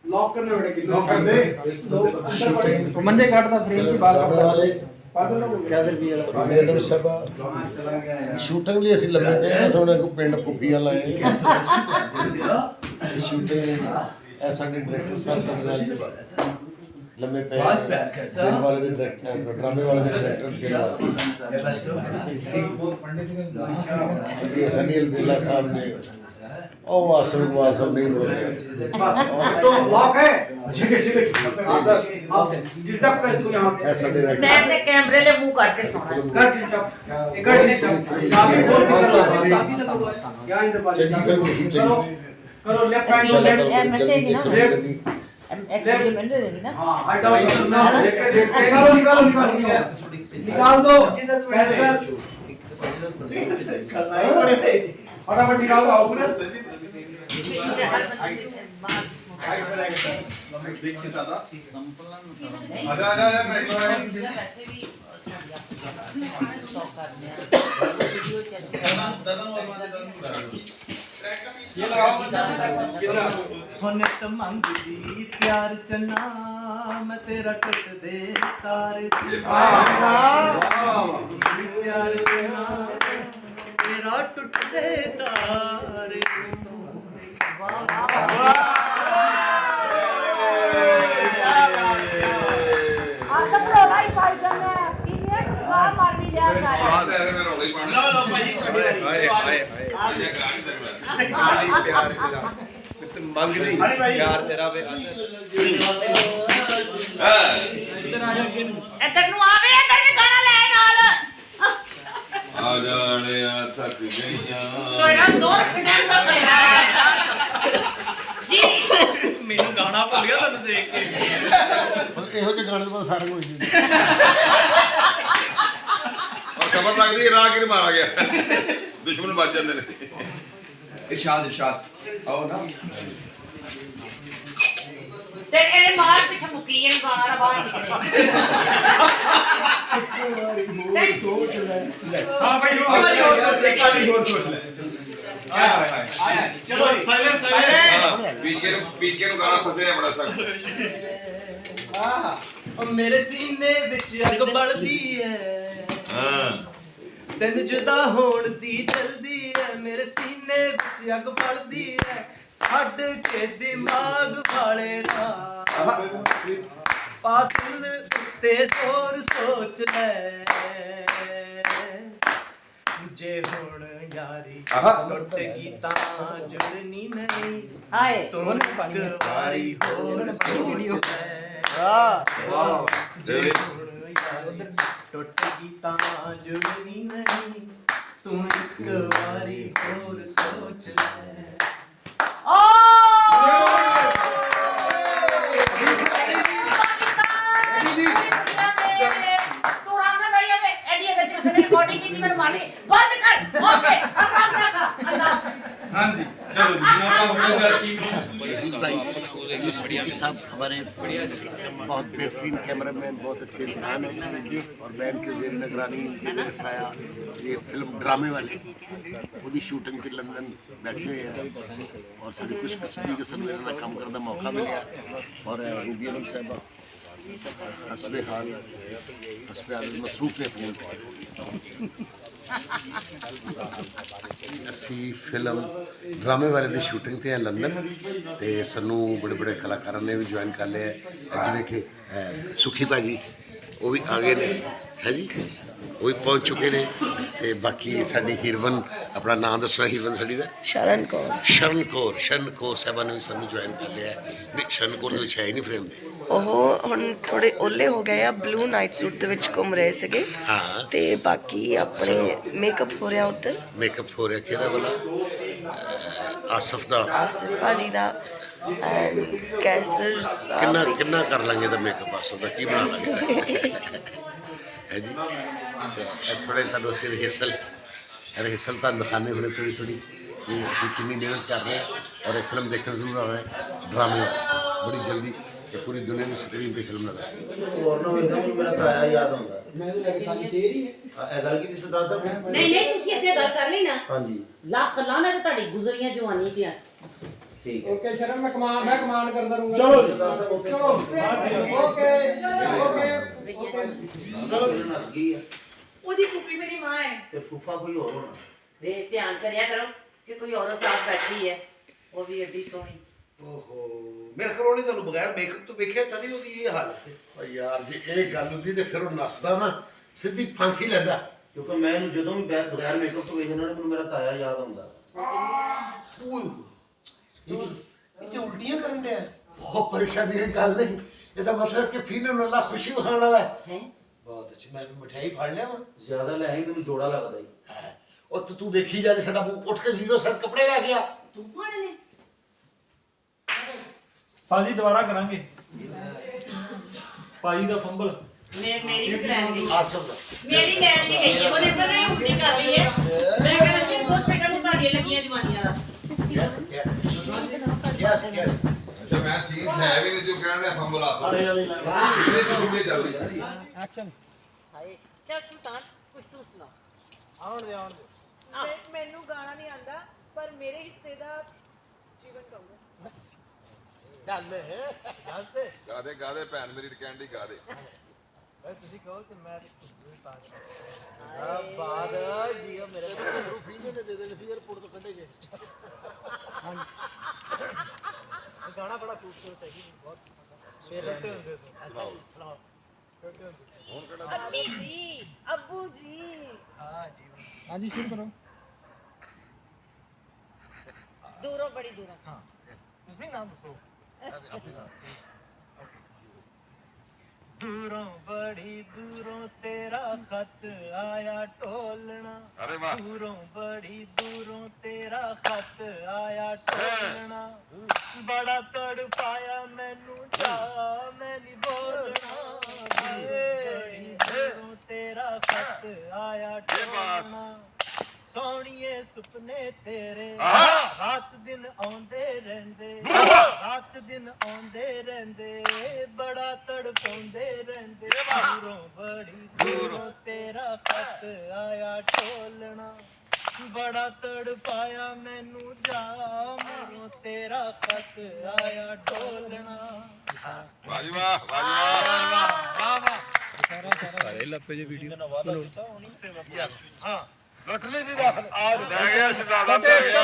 Lock करने बेटा कि लॉक कर दे मंजे काटता फ्रेम से बाहर वाले रुबी अनम साहब शूटिंग ਲਈ ਅਸੀਂ ਲੰਮੇ ਪਏ ਹਾਂ ਸੋਹਣੇ ਕੋ ਪਿੰਡ ਕੁੱਪੀਆਂ ਲਾਏ ਸ਼ੂਟਿੰਗ ਲਈ ਇਹ ਸਾਡੇ ਡਾਇਰੈਕਟਰ ਸਾਹਿਬ ਲੰਮੇ ਪਏ ਦਿਲ ਵਾਲੇ ਦੇ ਡਾਇਰੈਕਟਰ ਡਰਾਮੇ ਵਾਲੇ ਦੇ ਡਾਇਰੈਕਟਰ ਇਹ ਅਲਬੇਲਾ ਸਾਹਿਬ ਨੇ ਉਹ ਆਸਿਫ ਇਕਬਾਲ ਸਾਹਿਬ नहीं बोल रहे तो लॉक है ठीक है आप डिटप कर इसको यहां से ऐसा डायरेक्टर मैं ते कैमरे ले मुंह करके सोना कर डिटप चाबी खोल के करो चाबी लगा हुआ है क्या इधर बात चलिए फिल्म की चलिए करो लेफ्ट हैंड लो लेफ्ट एग्रीमेंट दे देगी ना हां हटाओ निकालो निकाल दो कैंसल फटाफट निकाल दो आओ ना देखिए दादा आजा वैसे भी ये लगाओ हुन्नत मंगदी प्यार चन्ना मैं तेरा टुट दे तारे प्यार चन्ना तेरा टुट दे तारे मंगदी यार तेरा इधर नु आवे इधर भी गाना ले नाल आ जाने थक गईया तोरा दो सेकंड का पहला जी मेनू गाना भूल गया तन्नू देख के ਇਹੋ ਜਿਹੇ ਗਾਣੇ ਤੋਂ ਸਾਰਾ ਕੁਝ और खबर लगदी राह किन मारा गया दुश्मन बच जाते ने इरशाद आओ ना तेरे ए मार पीछे मुकी ये गाना रा बाहर निकले हां भाई सोच ले आया चलो साइलेंस पीके नु गाना फसे है बड़ा सख्त ओ मेरे सीने विच अग बलदी है हां तेन जुदा होण दी जल्दी है मेरे सीने विच अग बलदी है हट के दिमाग वाले दा पातिल उत्ते जोर सोच ले जे हुण यारी टुट गई तां जुड़नी नहीं हाय तू एक वारी होर सोच ले जे हुण यारी टुट गई तां जुड़नी नहीं तू एक वारी होर सोच ले ओ तू राम भाई अब एडी अगर जो से रिकॉर्डिंग की मैंने मारी बंद कर ओके आराम रखा अल्लाह हां जी चलो जी साहब हमारे बहुत बेहतरीन कैमरामैन बहुत अच्छे इंसान हैं और मैं इनके ज़ेर निगरानी इनके ज़ेर साया ये फिल्म ड्रामे वाले ਉਹਦੀ शूटिंग ਤੇ लंदन बैठे हुए हैं और सारी खुशकिस्मती के साथ मेरे काम करने का मौका मिला और रूबी अनम साहबा हस्बे हाल मसरूफ ने फोन ਅਸੀਂ ਫਿਲਮ ਡਰਾਮੇ ਵਾਲੇ ਦੀ ਸ਼ੂਟਿੰਗ ਤੇ ਆ ਲੰਡਨ ਤੇ ਸਾਨੂੰ ਬੜੇ ਬੜੇ ਕਲਾਕਾਰਾਂ ਨੇ ਵੀ ਜੁਆਇਨ ਕਰ ਲਿਆ ਜਿਵੇਂ ਕਿ ਸੁਖੀ ਭਾਜੀ ਉਹ ਵੀ ਆ ਗਏ ਨੇ ਹੈ ਜੀ ਉਹ ਵੀ ਪਹੁੰਚ ਚੁੱਕੇ ਨੇ ਤੇ ਬਾਕੀ ਸਾਡੀ ਹੀਰੋਇਨ ਆਪਣਾ ਨਾਮ ਦੱਸਣਾ ਹੀਰੋਇਨ ਸਾਡੀ ਦਾ ਸ਼ਰਨ ਕੌਰ ਸਾਹਿਬਾਂ ਨੇ ਵੀ ਸਾਨੂੰ ਜੁਆਇਨ ਕਰ ਲਿਆ ਨਹੀਂ ਸ਼ਰਨ ਕੌਰ ਦੇ ਵਿੱਚ ਹੈ ਹੀ ਨਹੀਂ ਫਰੇਮ ਦੇ ਉਹ ਹੁਣ ਥੋੜੇ ਓਲੇ ਹੋ ਗਏ ਆ ਬਲੂ ਨਾਈਟ ਸੂਟ ਦੇ ਵਿੱਚ ਘੁੰਮ ਰਹੇ ਸੀਗੇ ਹਾਂ ਤੇ ਬਾਕੀ ਆਪਣੇ ਮੇਕਅਪ ਹੋ ਰਿਹਾ ਉੱਧਰ ਮੇਕਅਪ ਹੋ ਰਿਹਾ ਕਿਹਦਾ ਵਾਲਾ ਆਸਿਫ ਦਾ ਆਸਿਫ ਭਾਜੀ ਦਾ ਐਂਡ ਕੈਸਰ ਸਾਹਿਬ ਕਿੰਨਾ ਕਰ ਲਾਂਗੇ ਤਾਂ ਮੇਕਅਪ ਆਸਿਫ ਦਾ ਕੀ ਬਣਾ ਲਾਂਗੇ ਹੈ ਜੀ ਥੋੜੇ ਤੁਹਾਨੂੰ ਅਸੀਂ ਰਿਹਰਸਲ ਤੁਹਾਨੂੰ ਦਿਖਾਣੇ ਹੋਣੇ ਥੋੜੀ ਕਿ ਅਸੀਂ ਕਿੰਨੀ ਮਿਹਨਤ ਕਰ ਰਹੇ ਹਾਂ ਔਰ ਇਹ ਫਿਲਮ ਦੇਖਣ ਜ਼ਰੂਰ ਆ ਰਹੇ ਡਰਾਮੇ ਬੜੀ ਜਲਦੀ ਇਹ ਪੂਰੀ ਦੁਨੀਆ ਦੀ ਸਕਰੀਨ ਤੇ ਫਿਲਮ ਨਜ਼ਰ ਆਏਗੀ। ਹੋਰ ਨਾ ਵੇਖਾਂ ਮੈਨੂੰ ਮੇਰਾ ਤਾਇਆ ਯਾਦ ਆਉਂਦਾ ਮੈਂ ਤਾਂ ਖਾਲੀ ਚੇਰੀ ਇਹ ਗੱਲ ਕੀਤੀ ਸਰਦਾਰ ਸਾਹਿਬ ਨਹੀਂ ਨਹੀਂ ਤੁਸੀਂ ਇੱਥੇ ਗੱਲ ਕਰ ਲਈ ਨਾ ਹਾਂਜੀ ਲੱਖ ਲਾਣਾ ਤੇ ਤੁਹਾਡੀ ਗੁਜ਼ਰੀਆਂ ਜਵਾਨੀ ਦੀਆਂ ਠੀਕ ਹੈ ਓਕੇ ਸ਼ਰਮ ਮੈਂ ਕਮਾਂਡ ਕਰਦਾ ਰਹੂੰਗਾ ਚਲੋ ਸਰਦਾਰ ਸਾਹਿਬ ਓਕੇ ਚਲੋ ਓਕੇ ਚਲੋ ਨਸ ਗਈ ਹੈ ਉਹਦੀ ਕੁੱਪੀ ਮੇਰੀ ਮਾਂ ਹੈ ਤੇ ਫੂਫਾ ਕੋਈ ਹੋਰ ਹੋਣਾ ਵੇ ਧਿਆਨ ਕਰਿਆ ਕਰੋ ਕਿ ਕੋਈ ਔਰਤ ਸਾਥ ਬੈਠੀ ਹੈ ਉਹ ਵੀ ਏਡੀ ਸੋਹਣੀ ਓਹੋ ਮੇਰੇ ਖਰੋਣੀ ਤੁਹਾਨੂੰ ਬਗੈਰ ਮੇਕਅਪ ਤੋਂ ਵੇਖਿਆ ਤਦੀ ਉਹਦੀ ਇਹ ਹਾਲਤ ਹੈ। ਓ ਯਾਰ ਜੇ ਇਹ ਗੱਲ ਹੁੰਦੀ ਤੇ ਫਿਰ ਉਹ ਨੱਸਦਾ ਨਾ ਸਿੱਧੀ ਫਾਂਸੀ ਲੈਂਦਾ। ਕਿਉਂਕਿ ਮੈਂ ਇਹਨੂੰ ਜਦੋਂ ਵੀ ਬਗੈਰ ਮੇਕਅਪ ਤੋਂ ਵੇਖਦਾ ਨਾ ਮੈਨੂੰ ਮੇਰਾ ਤਾਇਆ ਯਾਦ ਆਉਂਦਾ ਓਏ ਇਹ ਤੇ ਉਲਟੀਆਂ ਕਰਨ ਡਿਆ ਬਹੁਤ ਪਰੇਸ਼ਾਨੀ ਦੀ ਗੱਲ ਨਹੀਂ ਇਹਦਾ ਮਤਲਬ ਕਿ ਫੀਨੇ ਨੂੰ ਅੱਲਾ ਖੁਸ਼ੀ ਵਹਾਣ ਵਾਲਾ ਹੈ। ਬਹੁਤ ਅੱਛੀ ਮੈਂ ਮਠਿਆਈ ਫੜ ਲਿਆ ਵਾ ਜ਼ਿਆਦਾ ਲੈ ਆਈ ਮੈਨੂੰ ਜੋੜਾ ਲੱਗਦਾ ਈ ਉਹ ਤੂੰ ਦੇਖੀ ਜਾ ਸਾਡਾ ਉੱਠ ਕੇ ਜ਼ੀਰੋ ਸਾਈਜ਼ ਕੱਪੜੇ ਲੈ ਗਿਆ। ਤੂੰ ਪਾਣੇ ਨੇ ਭਾਜੀ ਦੁਬਾਰਾ ਕਰਾਂਗੇ ਭਾਜੀ ਦਾ ਫੰਬਲ ਮੇਰੀ ਵੀ ਲੈਣ ਗਈ ਆਸਮ ਦਾ ਮੇਰੀ ਲੈਣ ਨਹੀਂ ਗਈ ਉਹਨੇ ਬੜੇ ਉਲਟੀ ਕਰ ਲਈ ਹੈ ਮੈਂ ਕਹਿੰਦਾ ਸੀ ਬਹੁਤ ਫਿਕਰ ਮੁਤਾੜੀਆਂ ਲੱਗੀਆਂ ਜਵਾਨੀਆਂ ਦਾ ਯਸ ਅੱਛਾ ਮੈਂ ਸੀਨ ਹੈ ਵੀ ਨਹੀਂ ਜੋ ਕਹਿਣ ਰਿਹਾ ਫੰਬਲ ਆਸਾ ਇਹ ਤਾਂ ਸੁਣਨੇ ਚੱਲ ਰਹੀ ਐਕਸ਼ਨ ਹਾਏ ਚੱਲ ਸੁਲਤਾਨ ਕੁਛ ਤੂੰ ਸੁਣਾ ਆਉਣ ਦੇ ਮੈਨੂੰ ਗਾਣਾ ਨਹੀਂ ਆਂਦਾ ਪਰ ਮੇਰੇ ਹਿੱਸੇ ਦਾ ਜੀਵਨ ਕਹੂੰਗਾ ਚੱਲ ਗਾਦੇ ਭੈਣ ਮੇਰੀ ਕਹਿਣ ਦੀ ਗਾਦੇ ਤੁਸੀਂ ਕਹੋ ਤੇ ਮੈਂ ਬਾਦ ਜੀਓ ਮੇਰੇ ਗੁਰੂ ਫੀਨੇ ਨੇ ਦੇ ਦੇਣੇ ਸੀ 에어ਪੋਰਟ ਤੋਂ ਕੱਢੇ ਗਏ। ਗਾਣਾ ਬੜਾ ਖੂਬਸੂਰਤ ਹੈ ਜੀ ਬਹੁਤ ਛੋਟੇ ਹੁੰਦੇ ਤੋਂ ਅੱਛਾ ਸੁਣਾਓ ਛੋਟੇ ਹੁੰਦੇ अम्मी जी अब्बू जी ਹਾਂ ਜੀ ਹਾਂਜੀ ਸ਼ੁਰੂ ਕਰੋ दूरों बड़ी दूरों ਹਾਂ ਤੁਸੀਂ ਨਾਮ ਦੱਸੋ दूरों बड़ी दूरों तेरा खत आया टोलना अरे वाह। दूरों बड़ी दूरों तेरा खत आया टोलना बड़ा तड़ पाया मैनू जा मैं नहीं बोलना बड़ी दूरों तेरा खत आया टोलना सोहणीए सुपने तेरे रात दिन आउंदे रहंदे रात दिन आउंदे रहंदे बड़ा तड़पाउंदे रहंदे दूरों बड़ी दूरों तेरा खत आया टोलना बड़ा तड़पाया मैनू जा मरों तेरा खत आया टोलना ਵਾਜੀ ਵਾਹ ਵਾਜੀ ਵਾਹ ਸਾਰੇ ਲੱਪੇ ਜੇ ਵੀਡੀਓ ਨਾ ਵਾਦਾ ਕੀਤਾ ਹੋਣੀ ਤੇ ਹਾਂ ਲੁੱਟ ਲਈ ਵੀ ਵਾਹ ਲੈ ਗਿਆ ਸ਼ਹਜ਼ਾਦਾ ਲੈ ਗਿਆ